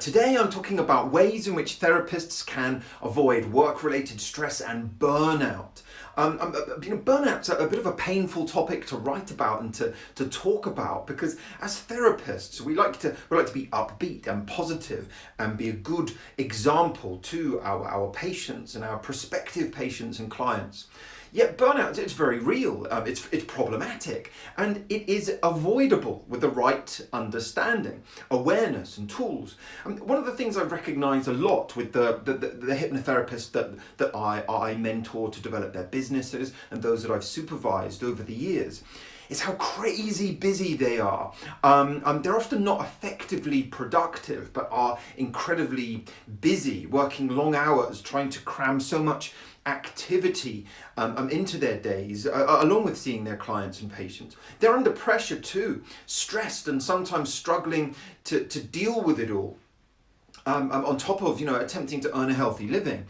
Today I'm talking about ways in which therapists can avoid work-related stress and burnout. Burnout's a bit of a painful topic to write about and to talk about, because as therapists we like to be upbeat and positive and be a good example to our patients and our prospective patients and clients. Yet burnout is very real, it's problematic, and it is avoidable with the right understanding, awareness and tools. One of the things I recognise a lot with the hypnotherapists that I mentor to develop their businesses and those that I've supervised over the years is how crazy busy they are. They're often not effectively productive, but are incredibly busy, working long hours, trying to cram so much activity into their days, along with seeing their clients and patients. They're under pressure too, stressed and sometimes struggling to deal with it all, on top of attempting to earn a healthy living.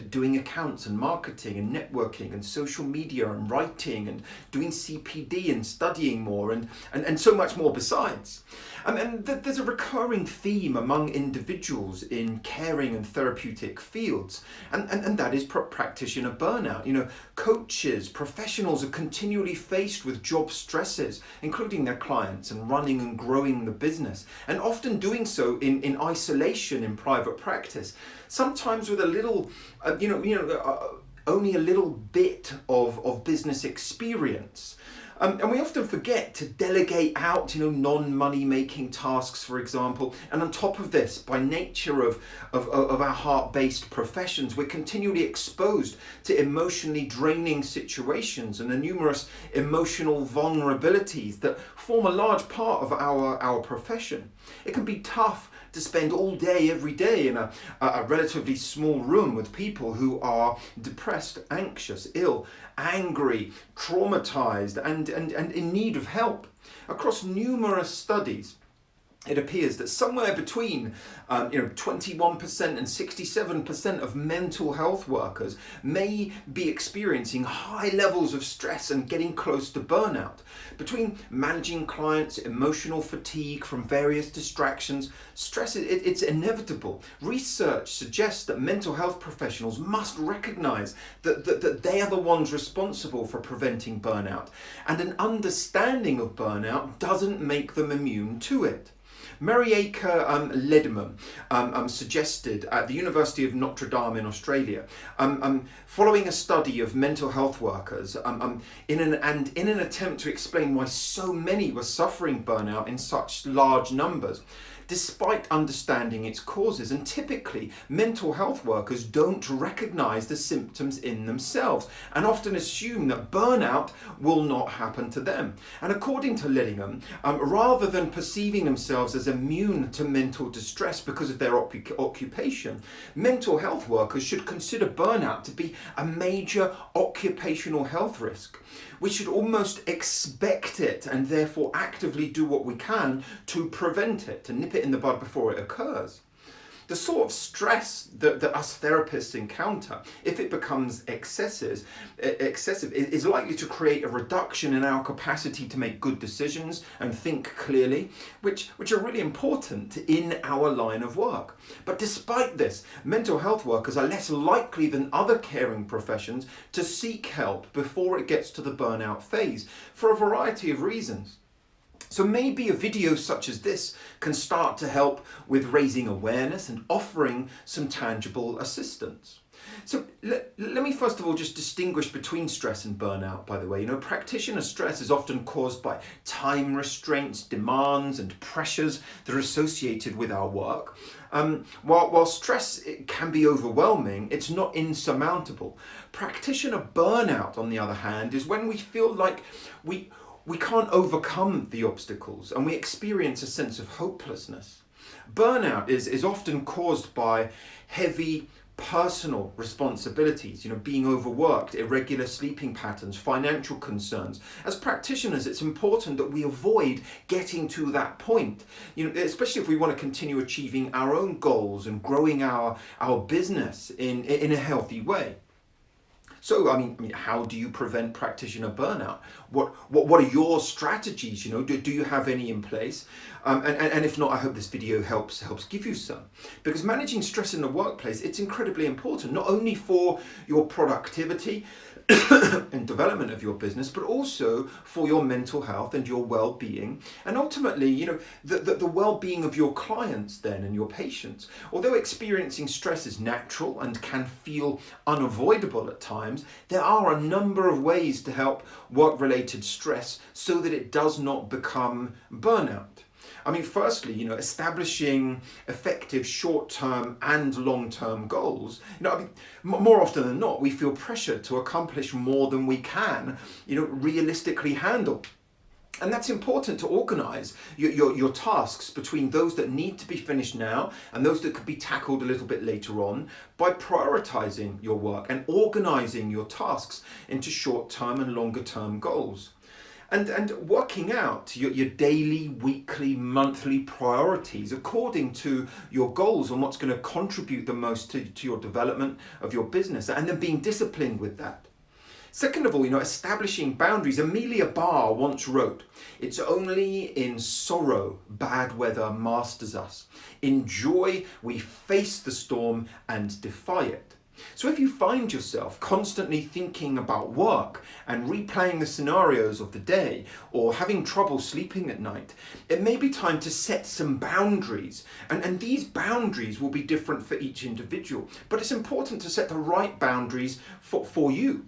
Doing accounts and marketing and networking and social media and writing and doing CPD and studying more and so much more besides. And there's a recurring theme among individuals in caring and therapeutic fields, and that is practitioner burnout. Coaches, professionals are continually faced with job stresses, including their clients, and running and growing the business, and often doing so in isolation in private practice, sometimes with a little, only a little bit of business experience. And we often forget to delegate out, non-money making tasks, for example. And on top of this, by nature of our heart-based professions, we're continually exposed to emotionally draining situations and the numerous emotional vulnerabilities that form a large part of our profession. It can be tough to spend all day, every day in a relatively small room with people who are depressed, anxious, ill, angry, traumatized, and in need of help. Across numerous studies, it appears that somewhere between 21% and 67% of mental health workers may be experiencing high levels of stress and getting close to burnout. Between managing clients, emotional fatigue from various distractions, stress, it's inevitable. Research suggests that mental health professionals must recognize that they are the ones responsible for preventing burnout, and an understanding of burnout doesn't make them immune to it. Marieke Lederman suggested at the University of Notre Dame in Australia, following a study of mental health workers, in an attempt to explain why so many were suffering burnout in such large numbers, despite understanding its causes. And typically, mental health workers don't recognize the symptoms in themselves and often assume that burnout will not happen to them. And according to Lillingham, rather than perceiving themselves as immune to mental distress because of their occupation, mental health workers should consider burnout to be a major occupational health risk. We should almost expect it and therefore actively do what we can to prevent it, to nip it in the bud before it occurs. The sort of stress that us therapists encounter, if it becomes excessive, is likely to create a reduction in our capacity to make good decisions and think clearly, which are really important in our line of work. But despite this, mental health workers are less likely than other caring professions to seek help before it gets to the burnout phase, for a variety of reasons. So maybe a video such as this can start to help with raising awareness and offering some tangible assistance. So let me first of all just distinguish between stress and burnout, by the way. Practitioner stress is often caused by time restraints, demands and pressures that are associated with our work. While stress can be overwhelming, it's not insurmountable. Practitioner burnout, on the other hand, is when we feel like we can't overcome the obstacles and we experience a sense of hopelessness. Burnout is often caused by heavy personal responsibilities, being overworked, irregular sleeping patterns, financial concerns. As practitioners, it's important that we avoid getting to that point, especially if we want to continue achieving our own goals and growing our business in a healthy way. So, how do you prevent practitioner burnout? What are your strategies? Do you have any in place? And if not, I hope this video helps give you some. Because managing stress in the workplace, it's incredibly important, not only for your productivity and development of your business, but also for your mental health and your well-being, and ultimately, the well-being of your clients then and your patients. Although experiencing stress is natural and can feel unavoidable at times, there are a number of ways to help work-related stress so that it does not become burnout. Firstly, establishing effective short-term and long-term goals. More often than not, we feel pressured to accomplish more than we can, realistically handle. And that's important to organise your tasks between those that need to be finished now and those that could be tackled a little bit later on by prioritising your work and organising your tasks into short-term and longer-term goals. And working out your daily, weekly, monthly priorities according to your goals and what's going to contribute the most to your development of your business, and then being disciplined with that. Second of all, establishing boundaries. Amelia Barr once wrote, "It's only in sorrow bad weather masters us. In joy we face the storm and defy it." So if you find yourself constantly thinking about work and replaying the scenarios of the day, or having trouble sleeping at night, it may be time to set some boundaries. And these boundaries will be different for each individual. But it's important to set the right boundaries for you,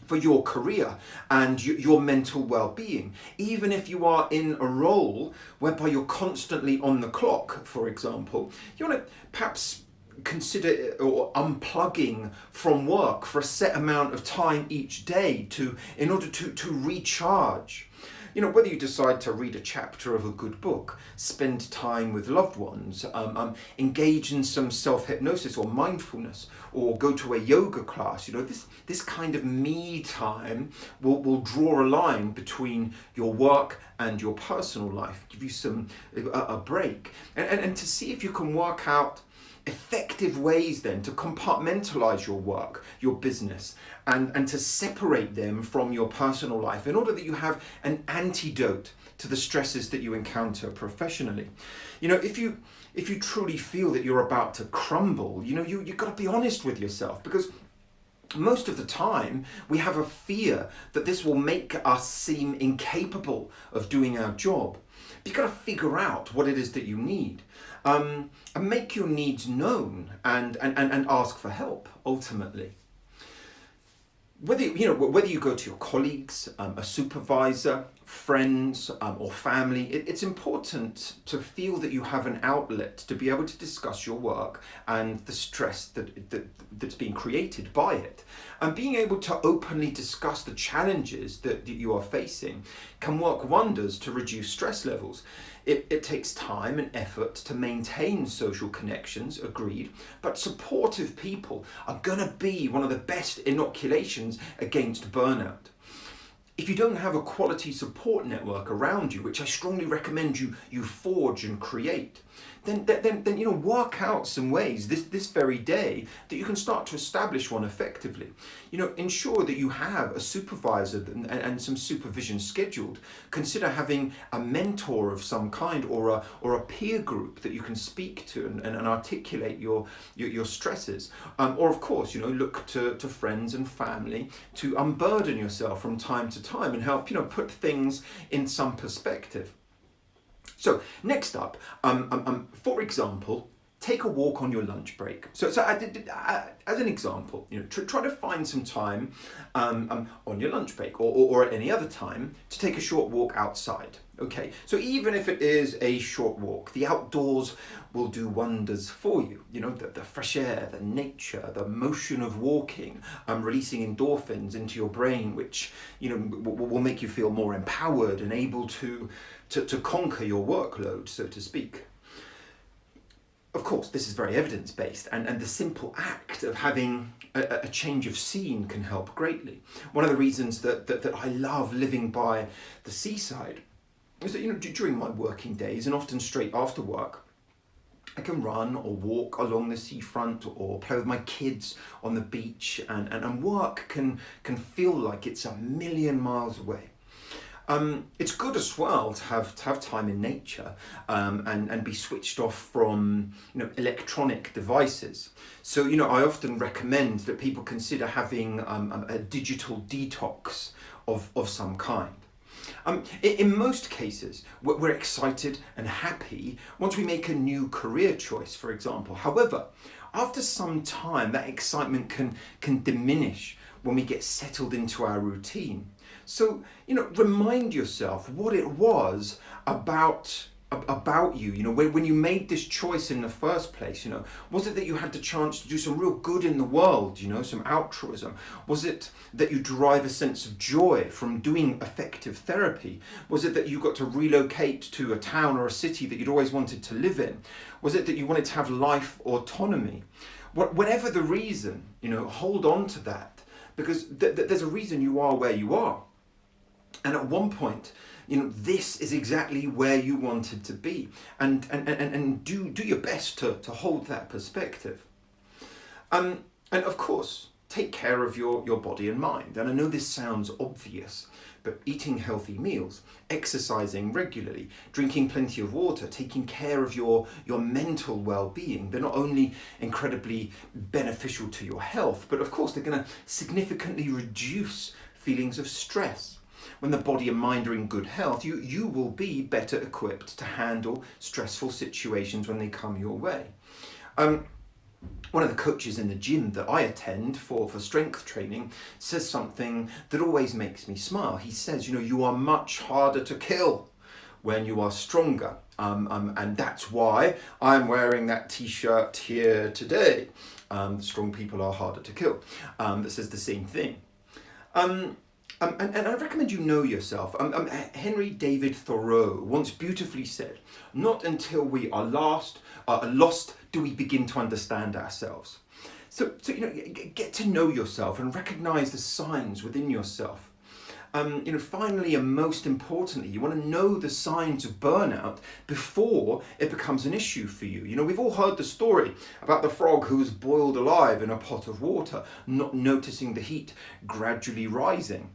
for your career and your mental well-being. Even if you are in a role whereby you're constantly on the clock, for example, you want to perhaps consider or unplugging from work for a set amount of time each day in order to recharge. Whether you decide to read a chapter of a good book, spend time with loved ones, engage in some self-hypnosis or mindfulness, or go to a yoga class, this kind of me time will draw a line between your work and your personal life, give you a break, and to see if you can work out effective ways then to compartmentalize your work, your business, and to separate them from your personal life in order that you have an antidote to the stresses that you encounter professionally. If you truly feel that you're about to crumble, you've got to be honest with yourself, because most of the time we have a fear that this will make us seem incapable of doing our job. You've got to figure out what it is that you need, and make your needs known and ask for help ultimately. Whether you go to your colleagues, a supervisor, friends, or family, it's important to feel that you have an outlet to be able to discuss your work and the stress that's being created by it. And being able to openly discuss the challenges that you are facing can work wonders to reduce stress levels. It takes time and effort to maintain social connections, agreed, but supportive people are going to be one of the best inoculations against burnout. If you don't have a quality support network around you, which I strongly recommend you forge and create, then work out some ways this very day that you can start to establish one effectively. Ensure that you have a supervisor and some supervision scheduled. Consider having a mentor of some kind or a peer group that you can speak to and articulate your stresses. Or of course, look to friends and family to unburden yourself from time to time and help put things in some perspective. So next up, for example, take a walk on your lunch break. So as an example, try to find some time on your lunch break or at any other time to take a short walk outside. Okay, so even if it is a short walk, the outdoors will do wonders for you. The fresh air, the nature, the motion of walking, releasing endorphins into your brain, which will make you feel more empowered and able to conquer your workload, so to speak. Of course, this is very evidence-based, and the simple act of having a change of scene can help greatly. One of the reasons that I love living by the seaside is that during my working days and often straight after work, I can run or walk along the seafront or play with my kids on the beach, and work can feel like it's a million miles away. It's good as well to have time in nature, and be switched off from electronic devices. So I often recommend that people consider having a digital detox of some kind. In most cases, we're excited and happy once we make a new career choice, for example. However, after some time, that excitement can diminish when we get settled into our routine. So, remind yourself what it was about you, when you made this choice in the first place. Was it that you had the chance to do some real good in the world, some altruism? Was it that you derive a sense of joy from doing effective therapy? Was it that you got to relocate to a town or a city that you'd always wanted to live in? Was it that you wanted to have life autonomy? Whatever the reason, hold on to that, because there's a reason you are where you are. And at one point, this is exactly where you wanted to be, and do your best to hold that perspective. And of course, take care of your body and mind. And I know this sounds obvious, but eating healthy meals, exercising regularly, drinking plenty of water, taking care of your mental well-being, they're not only incredibly beneficial to your health, but of course they're going to significantly reduce feelings of stress. When the body and mind are in good health, you will be better equipped to handle stressful situations when they come your way. One of the coaches in the gym that I attend for strength training says something that always makes me smile. He says, you are much harder to kill when you are stronger. And that's why I'm wearing that t-shirt here today. Strong people are harder to kill. That says the same thing. And I recommend you know yourself. Henry David Thoreau once beautifully said, "Not until we are lost do we begin to understand ourselves." So get to know yourself and recognize the signs within yourself. Finally and most importantly, you want to know the signs of burnout before it becomes an issue for you. We've all heard the story about the frog who was boiled alive in a pot of water, not noticing the heat gradually rising.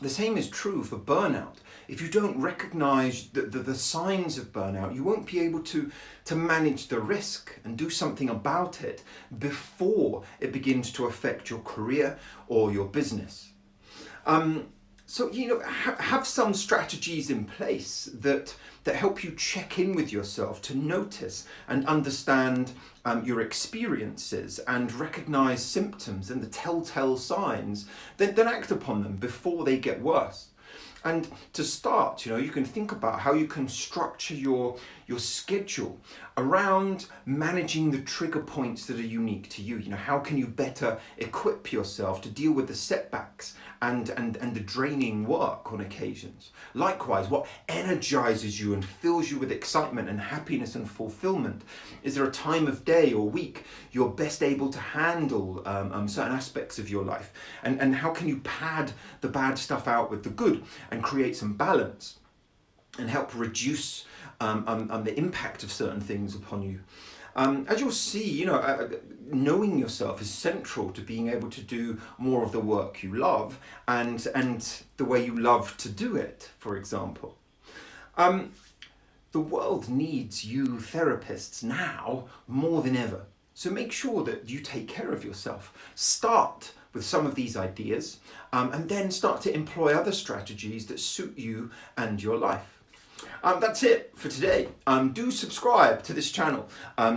The same is true for burnout. If you don't recognize the signs of burnout, you won't be able to manage the risk and do something about it before it begins to affect your career or your business. So, have some strategies in place that help you check in with yourself to notice and understand your experiences and recognize symptoms and the telltale signs, then act upon them before they get worse. And to start, you can think about how you can structure your schedule around managing the trigger points that are unique to you. How can you better equip yourself to deal with the setbacks and the draining work on occasions? Likewise, what energizes you and fills you with excitement and happiness and fulfillment? Is there a time of day or week you're best able to handle certain aspects of your life? And how can you pad the bad stuff out with the good and create some balance and help reduce the impact of certain things upon you? As you'll see, knowing yourself is central to being able to do more of the work you love and the way you love to do it, for example. The world needs you therapists now more than ever. So make sure that you take care of yourself. Start with some of these ideas and then start to employ other strategies that suit you and your life. That's it for today. Do subscribe to this channel.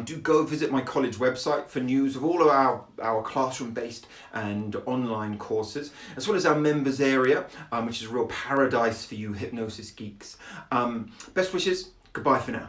Do go visit my college website for news of all of our classroom-based and online courses, as well as our members area, which is a real paradise for you hypnosis geeks. Best wishes. Goodbye for now.